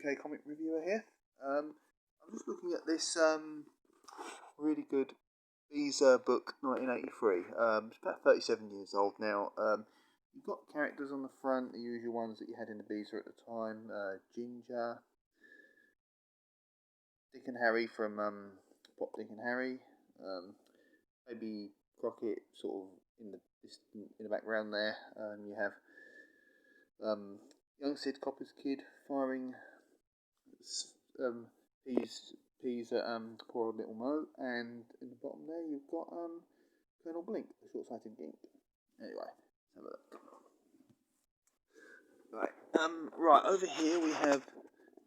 UK comic reviewer here. I'm just looking at this really good Beezer book, 1983. It's about 37 years old now. You've got characters on the front, the usual ones that you had in the Beezer at the time. Ginger, Dick and Harry from Pop, Dick and Harry. Maybe Crockett sort of in the background there. You have young Sid Copper's kid firing peas at poor old little Mo, and in the bottom there you've got Colonel Blink, the short-sighted gink. Anyway, let's have a look. Right over here we have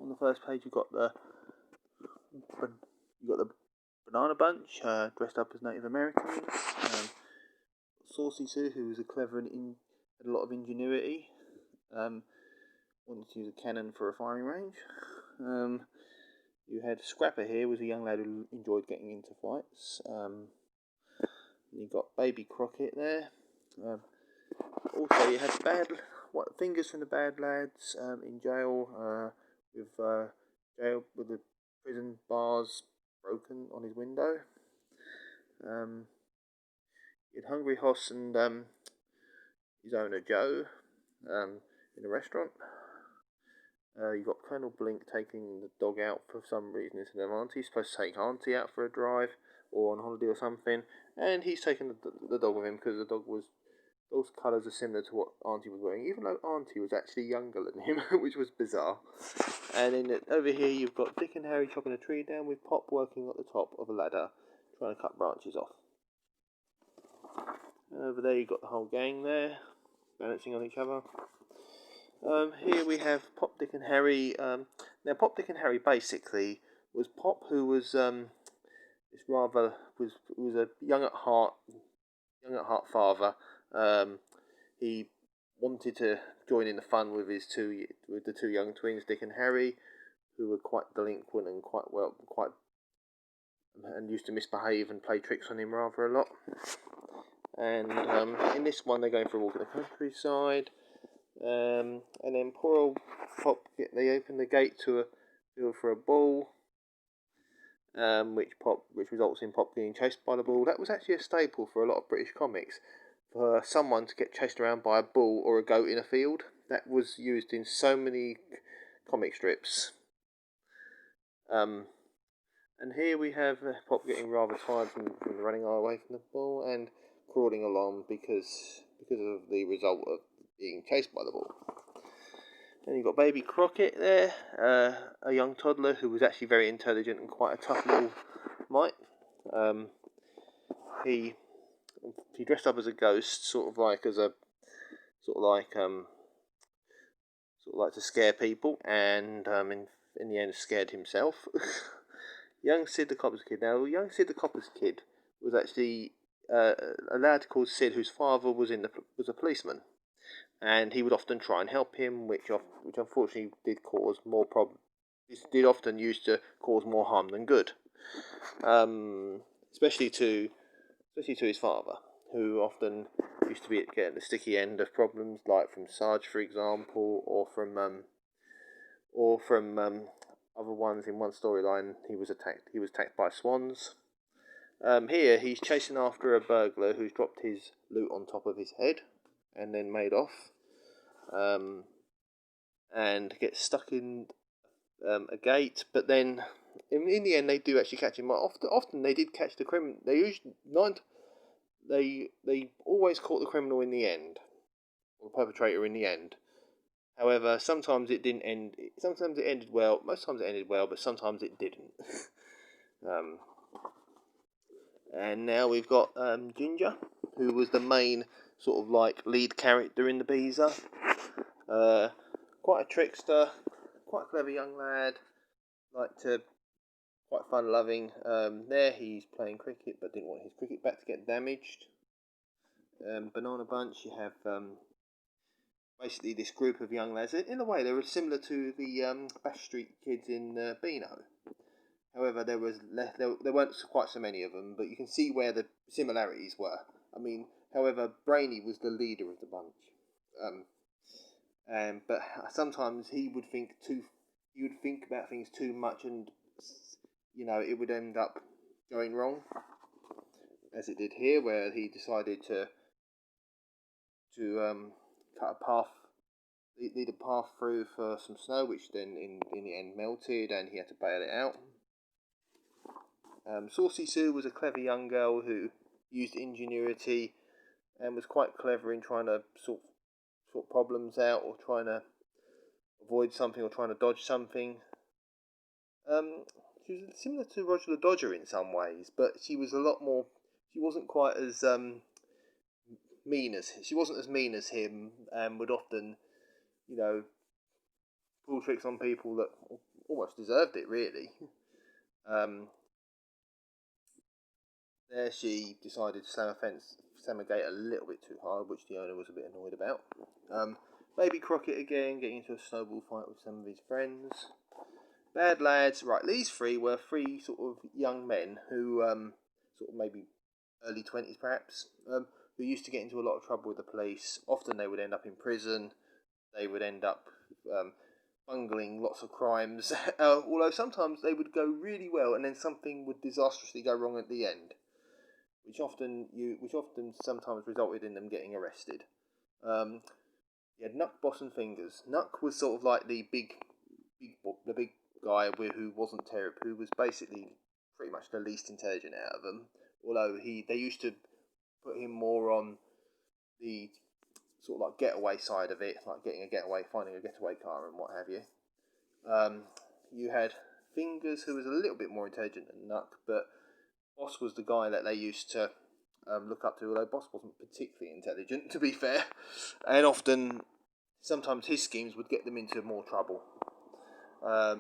on the first page you've got the Banana Bunch dressed up as Native Americans. Saucy Sue, who was a clever and had a lot of ingenuity. Wanted to use a cannon for a firing range. You had Scrapper here, was a young lad who enjoyed getting into fights. You got Baby Crockett there. Also, you had Fingers from the Bad Lads in jail with the prison bars broken on his window. You had Hungry Hoss and his owner Joe in a restaurant. You got Colonel Blink taking the dog out for some reason instead of Auntie. He's supposed to take Auntie out for a drive or on holiday or something, and he's taking the dog with him because the dog's colours are similar to what Auntie was wearing, even though Auntie was actually younger than him, which was bizarre. And over here you've got Dick and Harry chopping a tree down with Pop working at the top of a ladder trying to cut branches off. And over there you've got the whole gang there balancing on each other. Here we have Pop, Dick and Harry. Now Pop, Dick and Harry basically was Pop, who was was a young at heart father. He wanted to join in the fun with the two young twins, Dick and Harry, who were quite delinquent and used to misbehave and play tricks on him rather a lot. And in this one, they're going for a walk in the countryside. And then poor old Pop, they open the gate to a field for a ball, which results in Pop getting chased by the ball. That was actually a staple for a lot of British comics, for someone to get chased around by a bull or a goat in a field. That was used in so many comic strips. And here we have Pop getting rather tired from running away from the ball and crawling along because of the result of being chased by the ball. Then you've got Baby Crockett there, a young toddler who was actually very intelligent and quite a tough little mite. He dressed up as a ghost, sort of like to scare people, and in the end scared himself. Young Sid the Copper's kid. Now, young Sid the Copper's kid was actually a lad called Sid, whose father was a policeman, and he would often try and help him, which unfortunately did cause more problems. This did often used to cause more harm than good, especially to his father, who often used to be getting the sticky end of problems, like from Sarge, for example, or from other ones. In one storyline, he was attacked by swans. Here, he's chasing after a burglar who's dropped his loot on top of his head and then made off, and gets stuck in a gate. But then, in the end, they do actually catch him. Often they did catch the criminal. They always caught the criminal in the end, or the perpetrator in the end. However, sometimes it didn't end. Sometimes it ended well. Most times it ended well, but sometimes it didn't. And now we've got Ginger, who was the main sort of like lead character in the Beezer. Quite a trickster, quite a clever young lad, quite fun-loving. There he's playing cricket, but didn't want his cricket bat to get damaged. Banana Bunch, you have basically this group of young lads. In a way, they were similar to the Bash Street Kids in Beano. However, there weren't quite so many of them, but you can see where the similarities were. I mean, however, Brainy was the leader of the bunch. But sometimes he would think too he would think about things too much, and it would end up going wrong, as it did here, where he decided to cut a path, lead a path through for some snow, which then in the end melted, and he had to bail it out. Saucy Sue was a clever young girl who used ingenuity and was quite clever in trying to sort problems out, or trying to avoid something, or trying to dodge something. She was similar to Roger the Dodger in some ways, but she was a lot more. She wasn't quite as she wasn't as mean as him, and would often, pull tricks on people that almost deserved it, really. Um, there she decided to slam a gate a little bit too hard, which the owner was a bit annoyed about. Maybe Crockett again, getting into a snowball fight with some of his friends. Bad lads, right, these three were three sort of young men who, sort of maybe early 20s perhaps, who used to get into a lot of trouble with the police. Often they would end up in prison, they would end up bungling lots of crimes, although sometimes they would go really well and then something would disastrously go wrong at the end, which often sometimes resulted in them getting arrested. You had Nuck, Boss and Fingers. Nuck was sort of like the big guy who wasn't terrible, who was basically pretty much the least intelligent out of them. Although they used to put him more on the sort of like getaway side of it, like finding a getaway car and what have you. You had Fingers, who was a little bit more intelligent than Nuck, but Boss was the guy that they used to look up to, although Boss wasn't particularly intelligent, to be fair, and sometimes his schemes would get them into more trouble.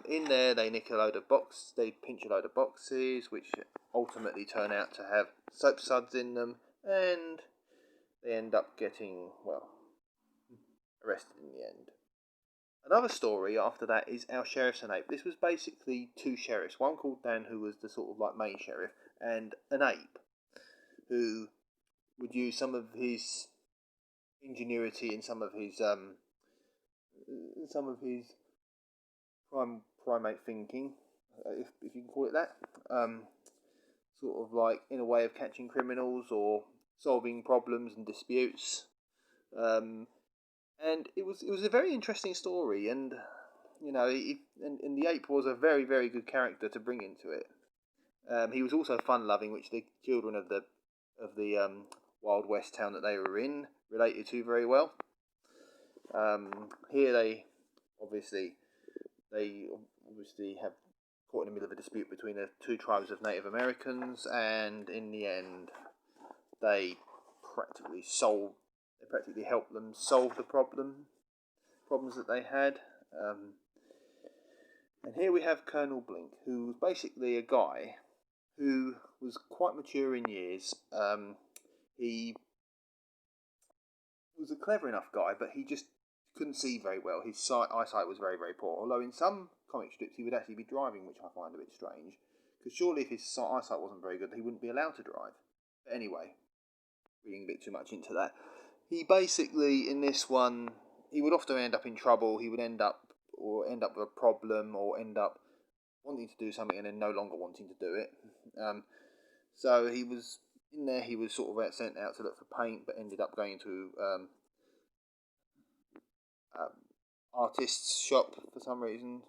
In there, they pinch a load of boxes, which ultimately turn out to have soap suds in them, and they end up getting, arrested in the end. Another story after that is Our Sheriff's an Ape. This was basically two sheriffs, one called Dan, who was the sort of like main sheriff, and an ape, who would use some of his ingenuity and some of his primate thinking, if you can call it that, sort of like in a way of catching criminals or solving problems and disputes. And it was a very interesting story, and and the ape was a very, very good character to bring into it. He was also fun loving, which the children of the Wild West town that they were in related to very well. Here they obviously have caught in the middle of a dispute between the two tribes of Native Americans, and in the end, they practically helped them solve the problems that they had. And here we have Colonel Blink, who was basically a guy who was quite mature in years. He was a clever enough guy, but he just couldn't see very well. His eyesight was very, very poor. Although in some comic strips he would actually be driving, which I find a bit strange. Because surely if his eyesight wasn't very good, he wouldn't be allowed to drive. But anyway, reading a bit too much into that. He basically, in this one, he would often end up in trouble. He would end up with a problem, or end up wanting to do something and then no longer wanting to do it. So he was in there. He was sort of sent out to look for paint, but ended up going to artist's shop for some reason,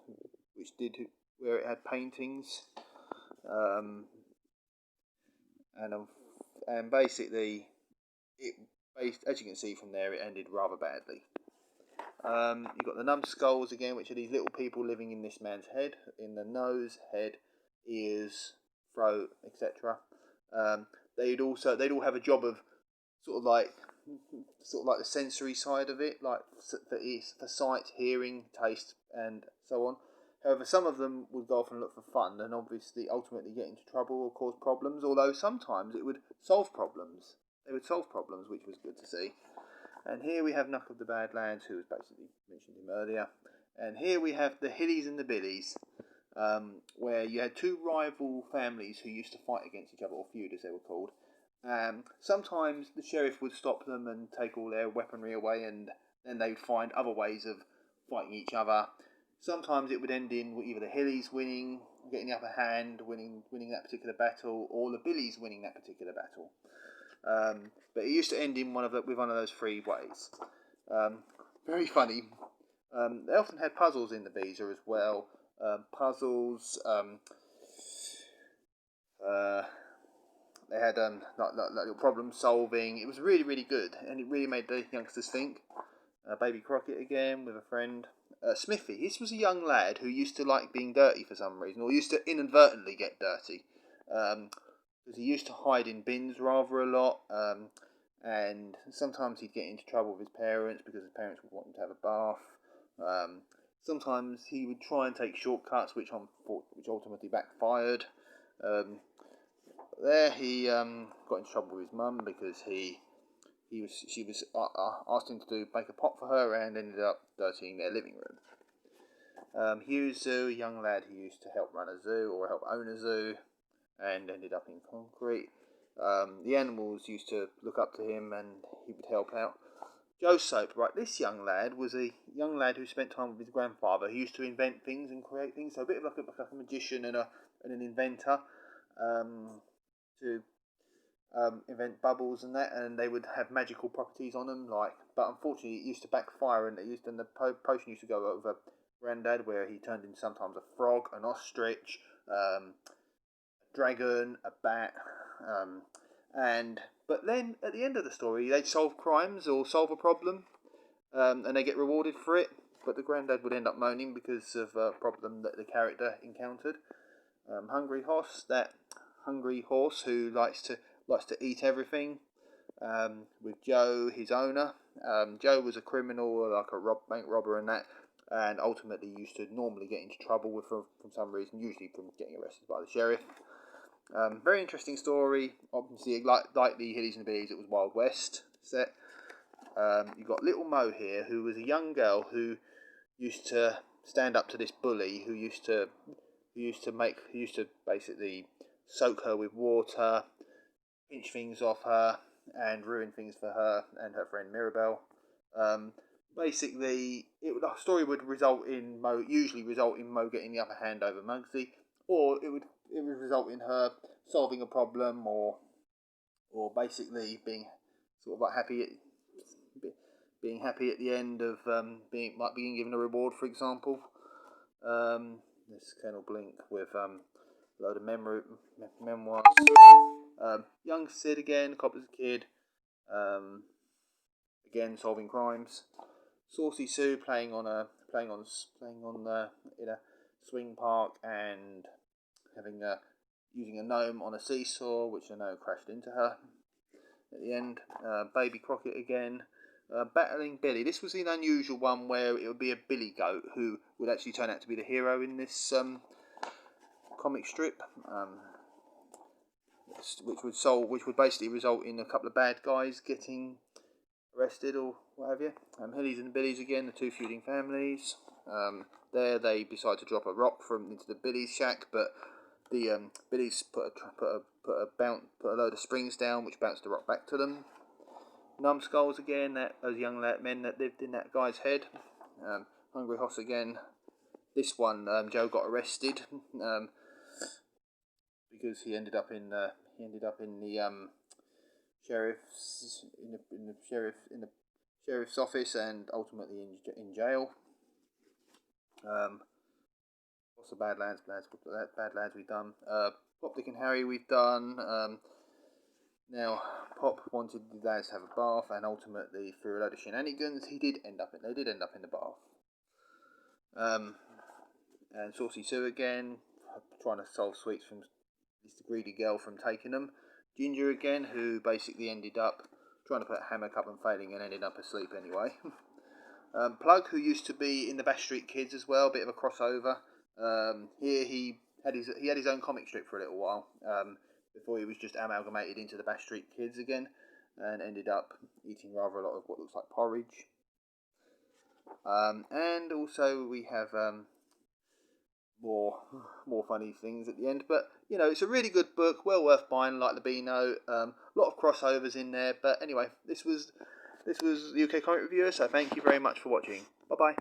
where it had paintings, and basically as you can see from there, it ended rather badly. You've got the numbskulls again, which are these little people living in this man's head, in the nose, head, ears, throat, etc. They'd all have a job of sort of like the sensory side of it, like for sight, hearing, taste, and so on. However, some of them would go off and look for fun, and obviously ultimately get into trouble or cause problems. Although sometimes it would solve problems. They would solve problems, which was good to see. And here we have Knuck of the Badlands, who was basically mentioned him earlier. And here we have the Hillies and the Billies, where you had two rival families who used to fight against each other, or feud as they were called. Sometimes the sheriff would stop them and take all their weaponry away, and then they'd find other ways of fighting each other. Sometimes it would end in either the Hillies winning, getting the upper hand, winning that particular battle, or the Billies winning that particular battle. But it used to end in with one of those three ways. Very funny. They often had puzzles in the Beezer as well. Puzzles. They had like little problem solving. It was really, really good, and it really made the youngsters think. Baby Crockett again with a friend. Smithy. This was a young lad who used to like being dirty for some reason, or used to inadvertently get dirty. Because he used to hide in bins rather a lot, and sometimes he'd get into trouble with his parents because his parents would want him to have a bath. Sometimes he would try and take shortcuts, which ultimately backfired. There he got into trouble with his mum because she was asked him to make a pot for her and ended up dirtying their living room. Hughes Zoo, a young lad who used to help run a zoo or help own a zoo, and ended up in concrete. The animals used to look up to him and he would help out. Joe Soap, right, this young lad was a young lad who spent time with his grandfather. He used to invent things and create things, so a bit of like a magician and an inventor, to invent bubbles and that, and they would have magical properties on them. But unfortunately, it used to backfire, and the potion used to go over Grandad, where he turned into sometimes a frog, an ostrich, a dragon, a bat, but then at the end of the story, they'd solve crimes or solve a problem, and they get rewarded for it. But the Grandad would end up moaning because of a problem that the character encountered. Hungry horse who likes to eat everything. With Joe, his owner. Joe was a criminal, like a bank robber and that, and ultimately used to normally get into trouble from some reason, usually from getting arrested by the sheriff. Very interesting story. Obviously, like the Hillies and the Bees, it was Wild West set. You've got Little Mo here, who was a young girl who used to stand up to this bully who used to basically soak her with water, pinch things off her, and ruin things for her and her friend Mirabelle. Basically, the story would usually result in Mo getting the upper hand over Muggsy, or it would result in her solving a problem, or basically being sort of like being happy at the end of being given a reward, for example. This Colonel Blink with a load of memoirs. Young Sid again, cop as a kid. Again, solving crimes. Saucy Sue playing in a swing park and using a gnome on a seesaw, which a gnome crashed into her at the end. Baby Crockett again. Battling Billy. This was an unusual one where it would be a billy goat who would actually turn out to be the hero in this comic strip, which would basically result in a couple of bad guys getting arrested or what have you. Hillies and Billies again, the two feuding families. There they decide to drop a rock into the Billies shack, but the Billies put a load of springs down, which bounced the rock back to them. Numbskulls again, those young men that lived in that guy's head. Hungry Hoss again. This one, Joe got arrested because he ended up in the sheriff's office and ultimately in jail. Lots of Badlands we've done. Pop, Dick and Harry we've done. Now, Pop wanted the lads to have a bath, and ultimately, through a load of shenanigans, they did end up in the bath. And Saucy Sue again, trying to solve sweets from this greedy girl from taking them. Ginger again, who basically ended up trying to put a hammock up and failing and ended up asleep anyway. Plug, who used to be in the Bash Street Kids as well, a bit of a crossover. Here he had his own comic strip for a little while. Before he was just amalgamated into the Bash Street Kids again, and ended up eating rather a lot of what looks like porridge. And also we have more funny things at the end, but it's a really good book, well worth buying, like the Beano. A lot of crossovers in there, but anyway, this was the UK Comic Reviewer, so thank you very much for watching. Bye bye.